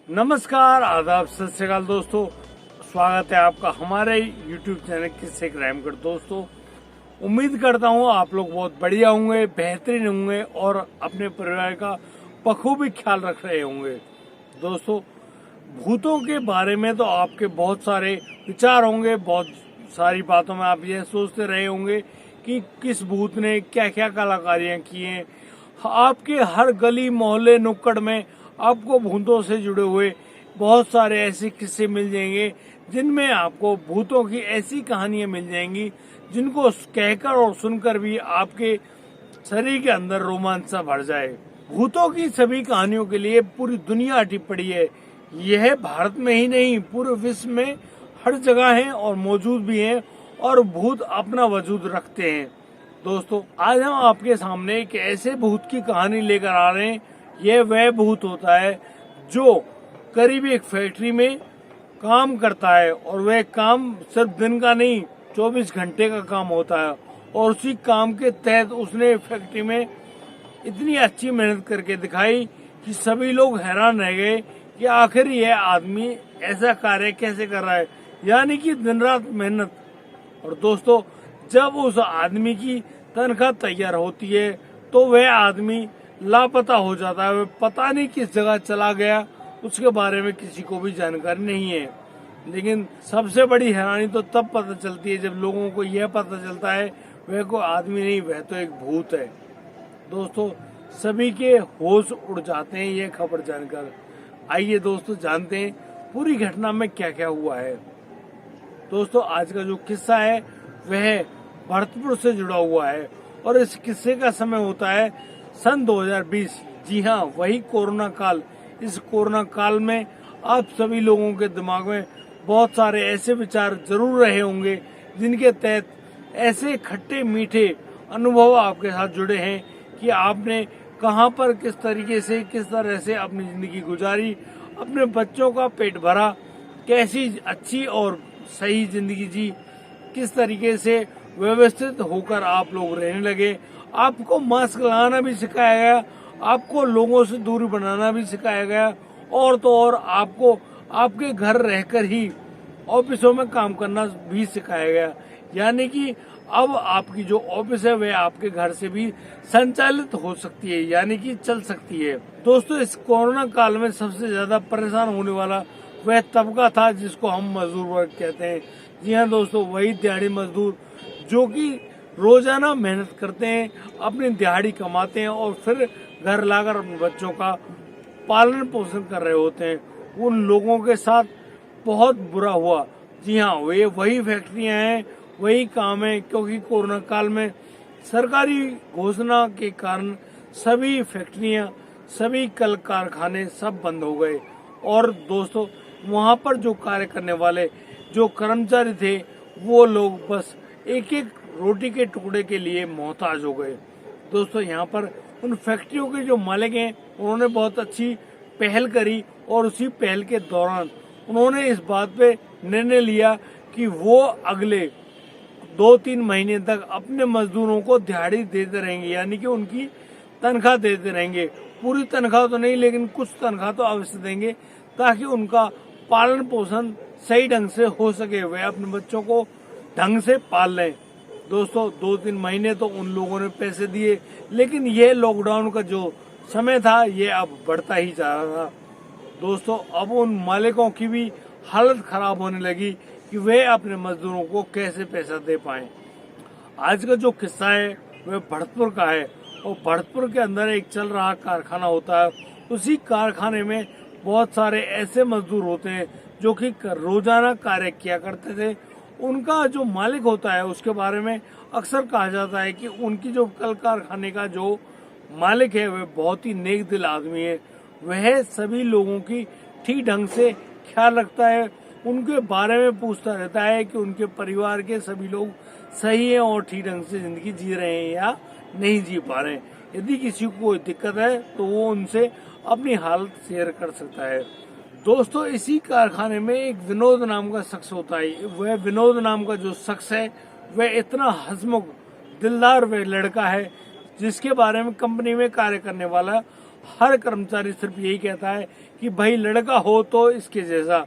नमस्कार, आदाब, सत श्री अकाल दोस्तों। स्वागत है आपका हमारे YouTube चैनल किस्से क्राइम कर। दोस्तों, उम्मीद करता हूँ आप लोग बहुत बढ़िया होंगे, बेहतरीन होंगे और अपने परिवार का बखूबी ख्याल रख रहे होंगे। दोस्तों, भूतों के बारे में तो आपके बहुत सारे विचार होंगे, बहुत सारी बातों में आप यह सोचते रहे होंगे कि किस भूत ने क्या क्या कलाकारियाँ की हैं। आपके हर गली मोहल्ले नुक्कड़ में आपको भूतों से जुड़े हुए बहुत सारे ऐसे किस्से मिल जाएंगे जिनमें आपको भूतों की ऐसी कहानियां मिल जाएंगी जिनको कहकर और सुनकर भी आपके शरीर के अंदर रोमांच सा भर जाए। भूतों की सभी कहानियों के लिए पूरी दुनिया अटी पड़ी है। यह भारत में ही नहीं, पूरे विश्व में हर जगह है और मौजूद भी है और भूत अपना वजूद रखते हैं। दोस्तों, आज हम आपके सामने एक ऐसे भूत की कहानी लेकर आ रहे हैं। यह वह भूत होता है जो करीब एक फैक्ट्री में काम करता है और वह काम सिर्फ दिन का नहीं 24 घंटे का काम होता है और उसी काम के तहत उसने फैक्ट्री में इतनी अच्छी मेहनत करके दिखाई कि सभी लोग हैरान रह गए कि आखिर यह आदमी ऐसा कार्य कैसे कर रहा है, यानी कि दिन रात मेहनत। और दोस्तों, जब उस आदमी की तनख्वाह तैयार होती है तो वह आदमी लापता हो जाता है। वह पता नहीं किस जगह चला गया, उसके बारे में किसी को भी जानकारी नहीं है। लेकिन सबसे बड़ी हैरानी तो तब पता चलती है जब लोगों को यह पता चलता है वह कोई आदमी नहीं, वह तो एक भूत है। दोस्तों, सभी के होश उड़ जाते हैं यह खबर जानकर। आइए दोस्तों, जानते हैं पूरी घटना में क्या क्या हुआ है। दोस्तों, आज का जो किस्सा है वह भरतपुर से जुड़ा हुआ है और इस किस्से का समय होता है सन 2020। जी हाँ, वही कोरोना काल। इस कोरोना काल में आप सभी लोगों के दिमाग में बहुत सारे ऐसे विचार जरूर रहे होंगे जिनके तहत ऐसे खट्टे मीठे अनुभव आपके साथ जुड़े हैं कि आपने कहां पर किस तरीके से किस तरह से अपनी जिंदगी गुजारी, अपने बच्चों का पेट भरा, कैसी अच्छी और सही जिंदगी जी, किस तरीके से व्यवस्थित होकर आप लोग रहने लगे। आपको मास्क लगाना भी सिखाया गया, आपको लोगों से दूरी बनाना भी सिखाया गया और तो और आपको आपके घर रहकर ही ऑफिसों में काम करना भी सिखाया गया। यानी कि अब आपकी जो ऑफिस है वह आपके घर से भी संचालित हो सकती है, यानी कि चल सकती है। दोस्तों, इस कोरोना काल में सबसे ज्यादा परेशान होने वाला वह तबका था जिसको हम मजदूर वर्ग कहते हैं। जी हाँ दोस्तों, वही दिहाड़ी मजदूर जो कि रोजाना मेहनत करते हैं, अपनी दिहाड़ी कमाते हैं और फिर घर लाकर अपने बच्चों का पालन पोषण कर रहे होते हैं। उन लोगों के साथ बहुत बुरा हुआ। जी हाँ, वे वही फैक्ट्रियां हैं, वही काम है, क्योंकि कोरोना काल में सरकारी घोषणा के कारण सभी फैक्ट्रियां, सभी कल कारखाने सब बंद हो गए। और दोस्तों, वहां पर जो कार्य करने वाले जो कर्मचारी थे वो लोग बस एक एक रोटी के टुकड़े के लिए मोहताज हो गए। दोस्तों, यहाँ पर उन फैक्ट्रियों के जो मालिक हैं उन्होंने बहुत अच्छी पहल करी और उसी पहल के दौरान उन्होंने इस बात पे निर्णय लिया कि वो अगले 2-3 महीने तक अपने मजदूरों को दिहाड़ी देते रहेंगे, यानी कि उनकी तनख्वाह देते रहेंगे। पूरी तनख्वाह तो नहीं, लेकिन कुछ तनख्वाह तो अवश्य देंगे ताकि उनका पालन पोषण सही ढंग से हो सके, वे अपने बच्चों को ढंग से पाल लें। दोस्तों, 2-3 महीने तो उन लोगों ने पैसे दिए, लेकिन ये लॉकडाउन का जो समय था ये अब बढ़ता ही जा रहा था। दोस्तों, अब उन मालिकों की भी हालत खराब होने लगी कि वे अपने मजदूरों को कैसे पैसा दे पाएं। आज का जो किस्सा है वह भरतपुर का है और भरतपुर के अंदर एक चल रहा कारखाना होता है। उसी कारखाने में बहुत सारे ऐसे मजदूर होते हैं जो कि रोजाना कार्य किया करते थे। उनका जो मालिक होता है उसके बारे में अक्सर कहा जाता है कि उनकी जो कल कारखाने का जो मालिक है वह बहुत ही नेक दिल आदमी है। वह सभी लोगों की ठीक ढंग से ख्याल रखता है, उनके बारे में पूछता रहता है कि उनके परिवार के सभी लोग सही हैं और ठीक ढंग से जिंदगी जी रहे हैं या नहीं जी पा रहे हैं। यदि किसी को कोई दिक्कत है तो वो उनसे अपनी हालत शेयर कर सकता है। दोस्तों, इसी कारखाने में एक विनोद नाम का शख्स होता है। वह विनोद नाम का जो शख्स है वह इतना हंसमुख दिलदार वह लड़का है जिसके बारे में कंपनी में कार्य करने वाला हर कर्मचारी सिर्फ यही कहता है कि भाई लड़का हो तो इसके जैसा।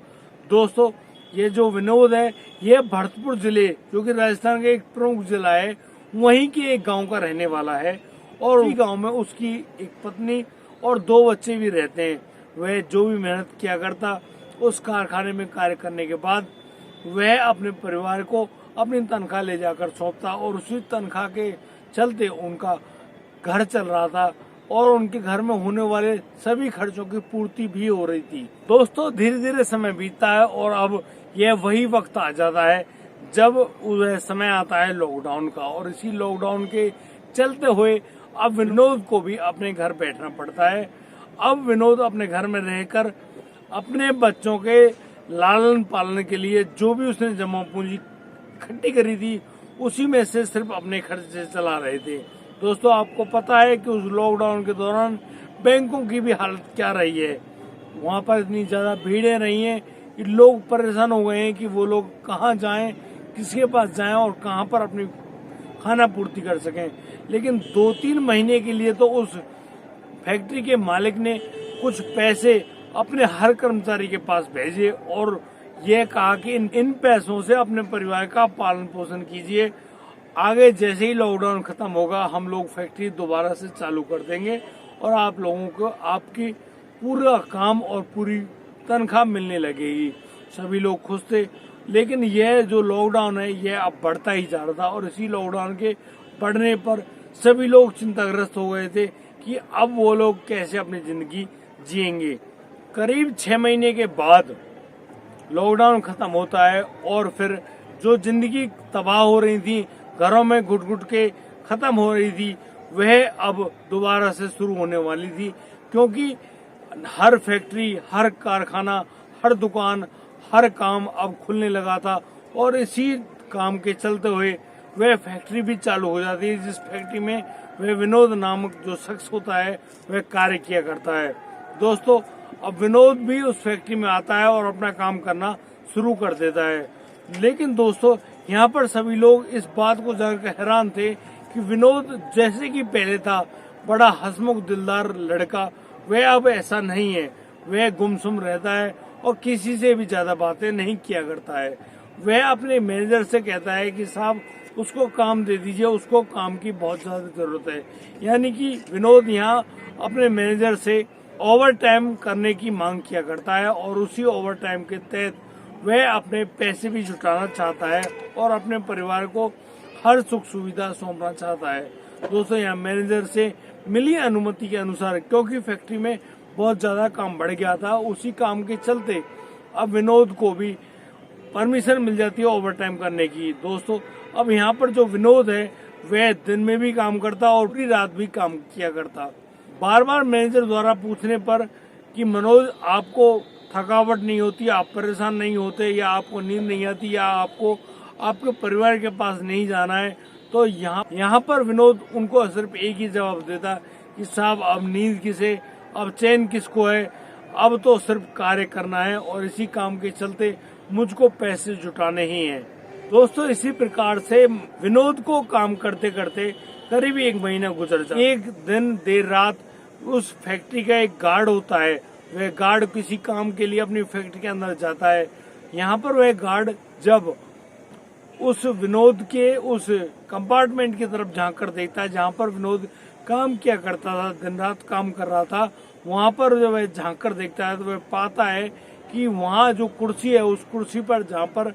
दोस्तों, ये जो विनोद है, ये भरतपुर जिले जो कि राजस्थान का एक प्रमुख जिला है, वहीं के एक गांव का रहने वाला है और उसी गांव में उसकी एक पत्नी और 2 बच्चे भी रहते हैं। वह जो भी मेहनत किया करता, उस कारखाने में कार्य करने के बाद वह अपने परिवार को अपनी तनख्वाह ले जाकर सौंपता और उसी तनख्वाह के चलते उनका घर चल रहा था और उनके घर में होने वाले सभी खर्चों की पूर्ति भी हो रही थी। दोस्तों, धीरे धीरे समय बीतता है और अब यह वही वक्त आ जाता है जब वह समय आता है लॉकडाउन का, और इसी लॉकडाउन के चलते हुए अब विनोद को भी अपने घर बैठना पड़ता है। अब विनोद अपने घर में रहकर अपने बच्चों के लालन पालन के लिए जो भी उसने जमा पूंजी इकट्ठी करी थी, उसी में से सिर्फ अपने खर्चे चला रहे थे। दोस्तों, आपको पता है कि उस लॉकडाउन के दौरान बैंकों की भी हालत क्या रही है। वहां पर इतनी ज्यादा भीड़ें रही हैं कि लोग परेशान हो गए हैं कि वो लोग कहाँ जाएं, किसके पास जाएं और कहाँ पर अपनी खाना पूर्ति कर सकें। लेकिन 2-3 महीने के लिए तो उस फैक्ट्री के मालिक ने कुछ पैसे अपने हर कर्मचारी के पास भेजे और यह कहा कि इन पैसों से अपने परिवार का पालन पोषण कीजिए। आगे जैसे ही लॉकडाउन खत्म होगा, हम लोग फैक्ट्री दोबारा से चालू कर देंगे और आप लोगों को आपकी पूरा काम और पूरी तनख्वाह मिलने लगेगी। सभी लोग खुश थे, लेकिन यह जो लॉकडाउन है यह अब बढ़ता ही जा रहा था और इसी लॉकडाउन के बढ़ने पर सभी लोग चिंताग्रस्त हो गए थे कि अब वो लोग कैसे अपनी जिंदगी जिएंगे। करीब 6 महीने के बाद लॉकडाउन खत्म होता है और फिर जो जिंदगी तबाह हो रही थी, घरों में घुट घुट के खत्म हो रही थी, वह अब दोबारा से शुरू होने वाली थी, क्योंकि हर फैक्ट्री, हर कारखाना, हर दुकान, हर काम अब खुलने लगा था और इसी काम के चलते हुए वह फैक्ट्री भी चालू हो जाती है जिस फैक्ट्री में वह विनोद नामक जो शख्स होता है वह कार्य किया करता है। दोस्तों, अब विनोद भी उस फैक्ट्री में आता है और अपना काम करना शुरू कर देता है। लेकिन दोस्तों, यहाँ पर सभी लोग इस बात को जानकर हैरान थे कि विनोद जैसे कि पहले था बड़ा हंसमुख दिलदार लड़का, वह अब ऐसा नहीं है। वह गुमसुम रहता है और किसी से भी ज्यादा बातें नहीं किया करता है। वह अपने मैनेजर से कहता है कि साहब उसको काम दे दीजिए, उसको काम की बहुत ज्यादा जरूरत है। यानी कि विनोद यहाँ अपने मैनेजर से ओवर टाइम करने की मांग किया करता है और उसी ओवर टाइम के तहत वह अपने पैसे भी जुटाना चाहता है और अपने परिवार को हर सुख सुविधा सौंपना चाहता है। दोस्तों, यहाँ मैनेजर से मिली अनुमति के अनुसार, क्योंकि फैक्ट्री में बहुत ज्यादा काम बढ़ गया था, उसी काम के चलते अब विनोद को भी परमिशन मिल जाती है ओवर टाइम करने की। दोस्तों, अब यहाँ पर जो विनोद है वह दिन में भी काम करता और पूरी रात भी काम किया करता। बार बार मैनेजर द्वारा पूछने पर कि मनोज, आपको थकावट नहीं होती, आप परेशान नहीं होते, या आपको नींद नहीं आती, या आपको आपके परिवार के पास नहीं जाना है, तो यहाँ पर विनोद उनको सिर्फ एक ही जवाब देता कि साहब अब नींद किसे, अब चैन किसको है, अब तो सिर्फ कार्य करना है और इसी काम के चलते मुझको पैसे जुटाने ही हैं। दोस्तों, इसी प्रकार से विनोद को काम करते करते करीब 1 महीना गुजर जाता। एक दिन देर रात उस फैक्ट्री का एक गार्ड होता है, वह गार्ड किसी काम के लिए अपनी फैक्ट्री के अंदर जाता है। यहाँ पर वह गार्ड जब उस विनोद के उस कंपार्टमेंट की तरफ झांक कर देखता है जहाँ पर विनोद काम किया करता था, दिन रात काम कर रहा था, वहाँ पर जब वह झांक कर देखता है तो वह पाता है कि वहाँ जो कुर्सी है, उस कुर्सी पर जहाँ पर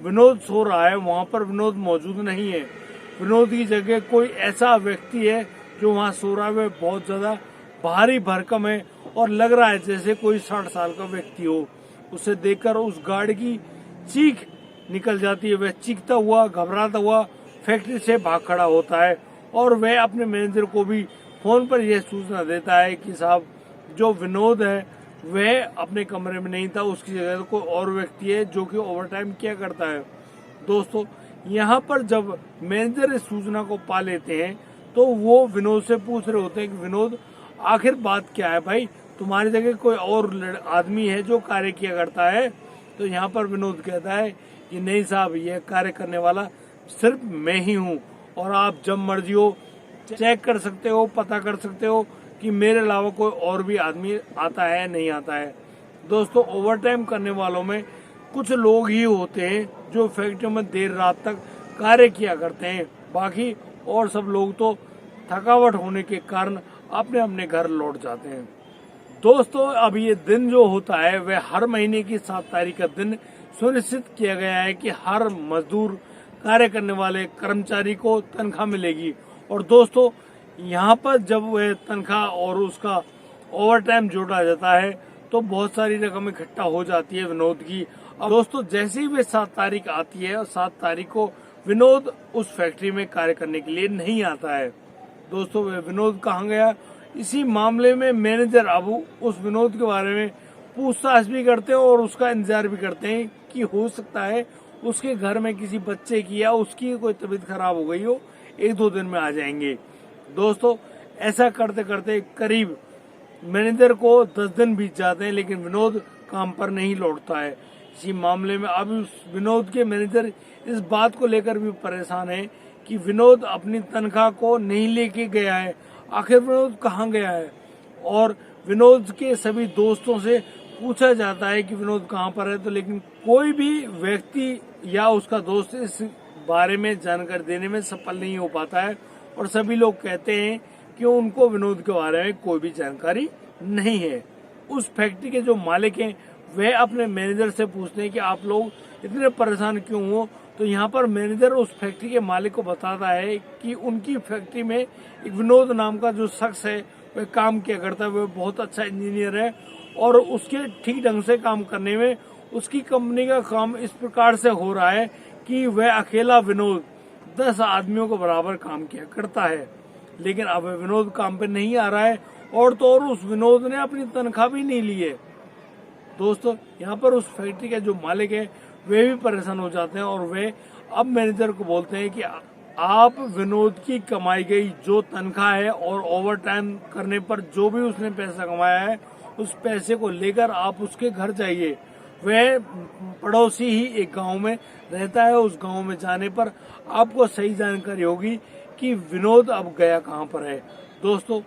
विनोद सो रहा है वहाँ पर विनोद मौजूद नहीं है। विनोद की जगह कोई ऐसा व्यक्ति है जो वहाँ सो रहा है, वह बहुत ज्यादा भारी भरकम है और लग रहा है जैसे कोई 60 साल का व्यक्ति हो। उसे देखकर उस गार्ड की चीख निकल जाती है। वह चीखता हुआ, घबराता हुआ फैक्ट्री से भाग खड़ा होता है और वह अपने मैनेजर को भी फोन पर यह सूचना देता है कि साहब जो विनोद है वह अपने कमरे में नहीं था, उसकी जगह कोई और व्यक्ति है जो कि ओवर टाइम किया करता है। दोस्तों, यहाँ पर जब मैनेजर इस सूचना को पा लेते हैं तो वो विनोद से पूछ रहे होते हैं कि विनोद, आखिर बात क्या है भाई, तुम्हारी जगह कोई और आदमी है जो कार्य किया करता है? तो यहाँ पर विनोद कहता है कि नहीं साहब, यह कार्य करने वाला सिर्फ मैं ही हूँ और आप जब मर्जी हो चेक कर सकते हो, पता कर सकते हो कि मेरे अलावा कोई और भी आदमी आता है नहीं आता है। दोस्तों, ओवर टाइम करने वालों में कुछ लोग ही होते हैं जो फैक्ट्री में देर रात तक कार्य किया करते हैं, बाकी और सब लोग तो थकावट होने के कारण अपने अपने घर लौट जाते हैं। दोस्तों, अब ये दिन जो होता है वह हर महीने की 7 तारीख का दिन सुनिश्चित किया गया है कि हर मजदूर कार्य करने वाले कर्मचारी को तनख्वाह मिलेगी। और दोस्तों, यहाँ पर जब वह तनख्वाह और उसका ओवर टाइम जोड़ा जाता है तो बहुत सारी रकम इकट्ठा हो जाती है विनोद की। अब दोस्तों, जैसे ही वे 7 तारीख आती है और 7 तारीख को विनोद उस फैक्ट्री में कार्य करने के लिए नहीं आता है। दोस्तों, वह विनोद कहाँ गया, इसी मामले में मैनेजर अबू उस विनोद के बारे में पूछताछ भी करते हैं और उसका इंतजार भी करते हैं कि हो सकता है उसके घर में किसी बच्चे की या उसकी कोई तबीयत खराब हो गई हो, 1-2 दिन में आ जाएंगे। दोस्तों, ऐसा करते करते करीब मैनेजर को 10 दिन बीत जाते हैं, लेकिन विनोद काम पर नहीं लौटता है। इसी मामले में अब उस विनोद के मैनेजर इस बात को लेकर भी परेशान है कि विनोद अपनी तनख्वाह को नहीं लेके गया है, आखिर विनोद कहाँ गया है। और विनोद के सभी दोस्तों से पूछा जाता है कि विनोद कहाँ पर है, तो लेकिन कोई भी व्यक्ति या उसका दोस्त इस बारे में जानकारी देने में सफल नहीं हो पाता है और सभी लोग कहते हैं कि उनको विनोद के बारे में कोई भी जानकारी नहीं है। उस फैक्ट्री के जो मालिक हैं वह अपने मैनेजर से पूछते हैं कि आप लोग इतने परेशान क्यों हो, तो यहाँ पर मैनेजर उस फैक्ट्री के मालिक को बताता है कि उनकी फैक्ट्री में एक विनोद नाम का जो शख्स है वह काम किया करता है, वह बहुत अच्छा इंजीनियर है और उसके ठीक ढंग से काम करने में उसकी कंपनी का काम इस प्रकार से हो रहा है कि वह अकेला विनोद 10 आदमियों को बराबर काम किया करता है। लेकिन अब विनोद काम पे नहीं आ रहा है और तो और उस विनोद ने अपनी तनख्वाह भी नहीं ली है। दोस्तों, यहाँ पर उस फैक्ट्री के जो मालिक है वे भी परेशान हो जाते हैं और वे अब मैनेजर को बोलते हैं कि आप विनोद की कमाई गई जो तनख्वाह है और ओवर टाइम करने पर जो भी उसने पैसा कमाया है उस पैसे को लेकर आप उसके घर जाइए। वह पड़ोसी ही एक गांव में रहता है, उस गांव में जाने पर आपको सही जानकारी होगी कि विनोद अब गया कहाँ पर है। दोस्तों,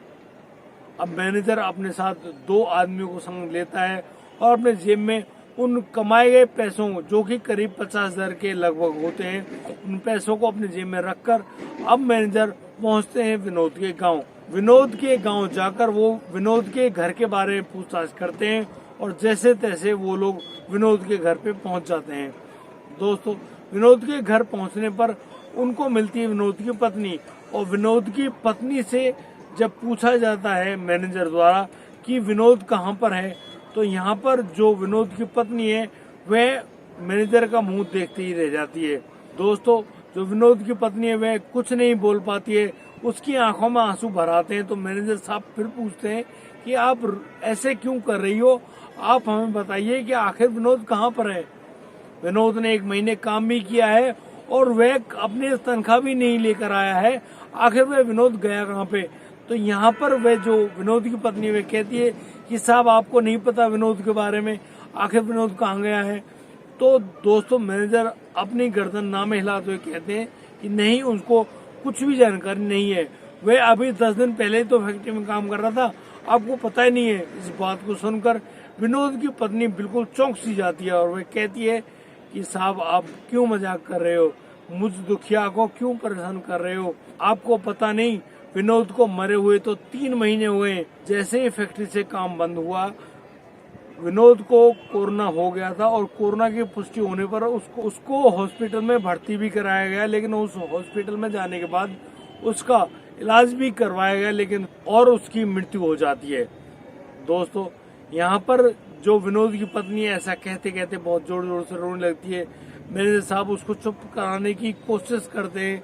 अब मैनेजर अपने साथ 2 आदमियों को संग लेता है और अपने जेब में उन कमाए गए पैसों जो कि करीब 50,000 के लगभग होते हैं, उन पैसों को अपने जेब में रखकर अब मैनेजर पहुंचते हैं विनोद के गांव। विनोद के गांव जाकर वो विनोद के घर के बारे में पूछताछ करते हैं और जैसे तैसे वो लोग विनोद के घर पे पहुंच जाते हैं। दोस्तों, विनोद के घर पहुंचने पर उनको मिलती है विनोद की पत्नी और विनोद की पत्नी से जब पूछा जाता है मैनेजर द्वारा कि विनोद कहाँ पर है, तो यहाँ पर जो विनोद की पत्नी है वह मैनेजर का मुंह देखते ही रह जाती है। दोस्तों, जो विनोद की पत्नी है वह कुछ नहीं बोल पाती है, उसकी आंखों में आंसू भर आते हैं। तो मैनेजर साहब फिर पूछते हैं कि आप ऐसे क्यों कर रही हो, आप हमें बताइए कि आखिर विनोद कहाँ पर है। विनोद ने 1 महीने काम भी किया है और वह अपनी तनख्वाह भी नहीं लेकर आया है, आखिर वह विनोद गया कहाँ पे। तो यहाँ पर वह जो विनोद की पत्नी वह कहती है कि साहब आपको नहीं पता विनोद के बारे में, आखिर विनोद कहाँ गया है। तो दोस्तों, मैनेजर अपनी गर्दन ना में हिलाते हुए कहते हैं कि नहीं, उसको कुछ भी जानकारी नहीं है, वह अभी 10 दिन पहले तो फैक्ट्री में काम कर रहा था, आपको पता ही नहीं है। इस बात को सुनकर विनोद की पत्नी बिल्कुल चौंक सी जाती है और वह कहती है कि साहब आप क्यों मजाक कर रहे हो, मुझ दुखिया को क्यों परेशान कर रहे हो, आपको पता नहीं विनोद को मरे हुए तो 3 महीने हुए। जैसे ही फैक्ट्री से काम बंद हुआ विनोद को कोरोना हो गया था और कोरोना की पुष्टि होने पर उसको हॉस्पिटल में भर्ती भी कराया गया, लेकिन उस हॉस्पिटल में जाने के बाद उसका इलाज भी करवाया गया, लेकिन और उसकी मृत्यु हो जाती है। दोस्तों, यहाँ पर जो विनोद की पत्नी है ऐसा कहते कहते बहुत जोर जोर से रोने लगती है। मैनेजर साहब उसको चुप कराने की कोशिश करते हैं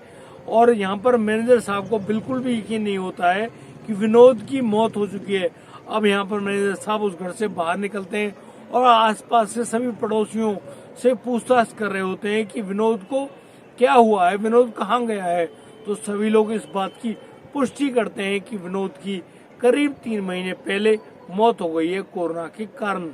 और यहाँ पर मैनेजर साहब को बिल्कुल भी यकीन नहीं होता है कि विनोद की मौत हो चुकी है। अब यहाँ पर मैनेजर साहब उस घर से बाहर निकलते हैं और आसपास से सभी पड़ोसियों से पूछताछ कर रहे होते हैं कि विनोद को क्या हुआ है, विनोद कहाँ गया है। तो सभी लोग इस बात की पुष्टि करते हैं कि विनोद की करीब 3 महीने पहले मौत हो गई है कोरोना के कारण।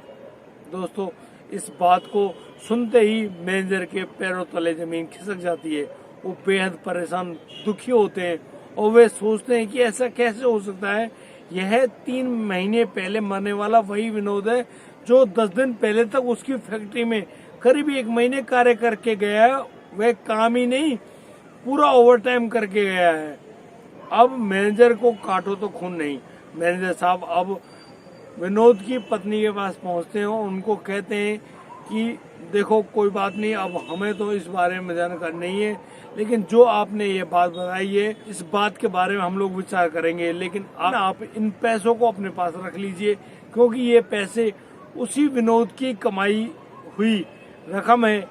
दोस्तों, इस बात को सुनते ही मैनेजर के पैरों तले जमीन खिसक जाती है। वो बेहद परेशान दुखी होते हैं और वे सोचते हैं कि ऐसा कैसे हो सकता है यह 3 महीने पहले मरने वाला वही विनोद है जो 10 दिन पहले तक उसकी फैक्ट्री में करीब 1 महीने कार्य करके गया है। वह काम ही नहीं, पूरा ओवरटाइम करके गया है। अब मैनेजर को काटो तो खून नहीं। मैनेजर साहब अब विनोद की पत्नी के पास पहुंचते हैं और उनको कहते हैं कि देखो कोई बात नहीं, अब हमें तो इस बारे में जानकारी नहीं है, लेकिन जो आपने ये बात बताई है इस बात के बारे में हम लोग विचार करेंगे, लेकिन आप इन पैसों को अपने पास रख लीजिए, क्योंकि ये पैसे उसी विनोद की कमाई हुई रकम है।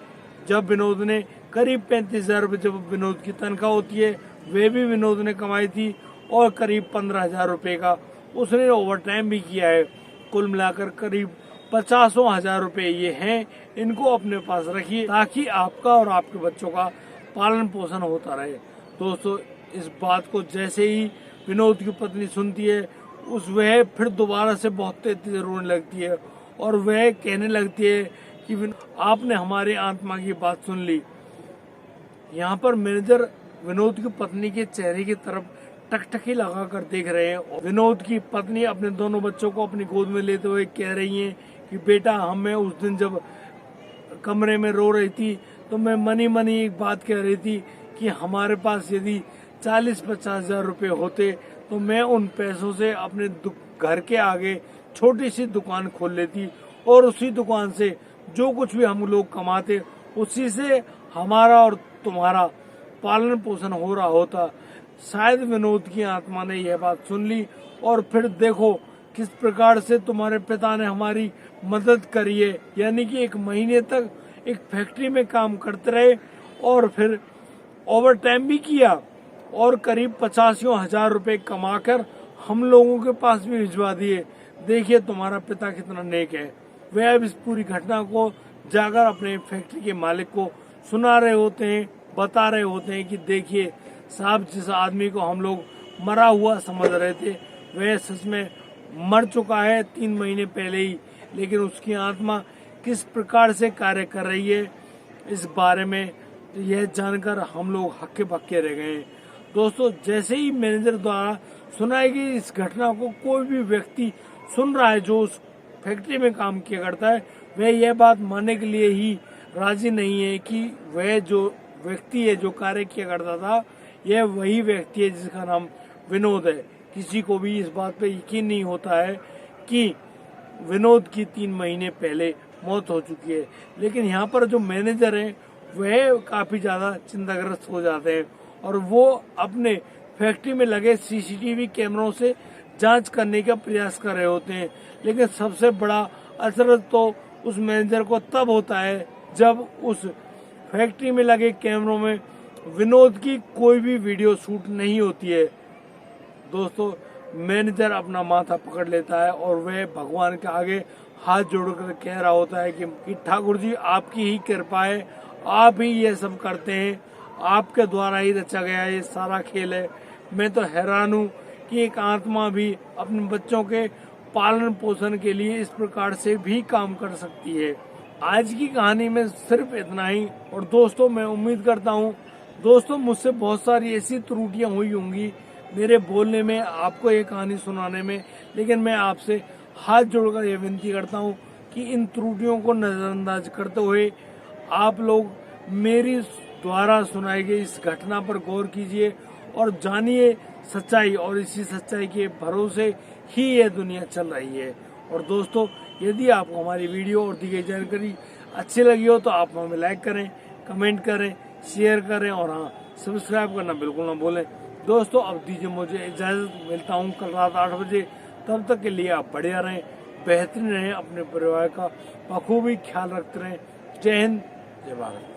जब विनोद ने करीब 35,000 रुपये जब विनोद की तनख्वाह होती है वे भी विनोद ने कमाई थी, और करीब 15,000 रुपये का उसने ओवर टाइम भी किया है। कुल मिलाकर करीब 50,000 रुपये ये हैं। इनको अपने पास रखिए ताकि आपका और आपके बच्चों का पालन पोषण होता रहे। दोस्तों, इस बात को जैसे ही विनोद की पत्नी सुनती है वह फिर दोबारा से बहुत तेजी से रोने लगती है और वह कहने लगती है कि आपने हमारी आत्मा की बात सुन ली। यहाँ पर मैनेजर विनोद की पत्नी के चेहरे की तरफ टकटकी लगाकर देख रहे हैं। विनोद की पत्नी अपने दोनों बच्चों को अपनी गोद में लेते हुए कह रही हैं कि बेटा, हमें उस दिन जब कमरे में रो रही थी तो मैं मनी एक बात कह रही थी कि हमारे पास यदि 40-50,000 रुपये होते तो मैं उन पैसों से अपने घर के आगे छोटी सी दुकान खोल लेती और उसी दुकान से जो कुछ भी हम लोग कमाते उसी से हमारा और तुम्हारा पालन पोषण हो रहा होता। शायद विनोद की आत्मा ने यह बात सुन ली और फिर देखो किस प्रकार से तुम्हारे पिता ने हमारी मदद करी है, यानी कि 1 महीने तक एक फैक्ट्री में काम करते रहे और फिर ओवर टाइम भी किया और करीब 85,000 रुपये कमाकर हम लोगों के पास भी भिजवा दिए। देखिए तुम्हारा पिता कितना नेक है। वह अब इस पूरी घटना को जाकर अपने फैक्ट्री के मालिक को सुना रहे होते हैं, बता रहे होते हैं कि देखिए साहब, जिस आदमी को हम लोग मरा हुआ समझ रहे थे वह सच में मर चुका है 3 महीने पहले ही, लेकिन उसकी आत्मा किस प्रकार से कार्य कर रही है इस बारे में यह जानकर हम लोग हक्के बक्के रह गए। दोस्तों, जैसे ही मैनेजर द्वारा सुनाई गई इस घटना को कोई भी व्यक्ति सुन रहा है जो उस फैक्ट्री में काम किया करता है, वह यह बात मानने के लिए ही राजी नहीं है कि वह जो व्यक्ति है जो कार्य किया करता था यह वही व्यक्ति है जिसका नाम विनोद है। किसी को भी इस बात पे यकीन नहीं होता है कि विनोद की 3 महीने पहले मौत हो चुकी है, लेकिन यहाँ पर जो मैनेजर है वह काफी ज्यादा चिंताग्रस्त हो जाते हैं और वो अपने फैक्ट्री में लगे सीसीटीवी कैमरों से जांच करने का प्रयास कर रहे होते हैं। लेकिन सबसे बड़ा असर तो उस मैनेजर को तब होता है जब उस फैक्ट्री में लगे कैमरों में विनोद की कोई भी वीडियो शूट नहीं होती है। दोस्तों, मैनेजर अपना माथा पकड़ लेता है और वह भगवान के आगे हाथ जोड़कर कह रहा होता है कि ठाकुर जी, आपकी ही कृपा है, आप ही ये सब करते हैं, आपके द्वारा ही रचा गया ये सारा खेल है। मैं तो हैरान हूँ कि एक आत्मा भी अपने बच्चों के पालन पोषण के लिए इस प्रकार से भी काम कर सकती है। आज की कहानी में सिर्फ इतना ही। और दोस्तों, मैं उम्मीद करता हूँ दोस्तों मुझसे बहुत सारी ऐसी त्रुटियां हुई होंगी मेरे बोलने में, आपको ये कहानी सुनाने में, लेकिन मैं आपसे हाथ जोड़कर ये विनती करता हूँ कि इन त्रुटियों को नजरअंदाज करते हुए आप लोग मेरी द्वारा सुनाई गई इस घटना पर गौर कीजिए और जानिए सच्चाई, और इसी सच्चाई के भरोसे ही ये दुनिया चल रही है। और दोस्तों, यदि आपको हमारी वीडियो और दी गई जानकारी अच्छी लगी हो तो आप हमें लाइक करें, कमेंट करें, शेयर करें और हाँ, सब्सक्राइब करना बिल्कुल ना भूलें। दोस्तों, अब दीजिए मुझे इजाज़त, मिलता हूँ कल रात 8 बजे। तब तक के लिए आप बढ़िया रहें, बेहतरीन रहें, अपने परिवार का बखूबी ख्याल रखते रहें। जय हिंद, जय भारत।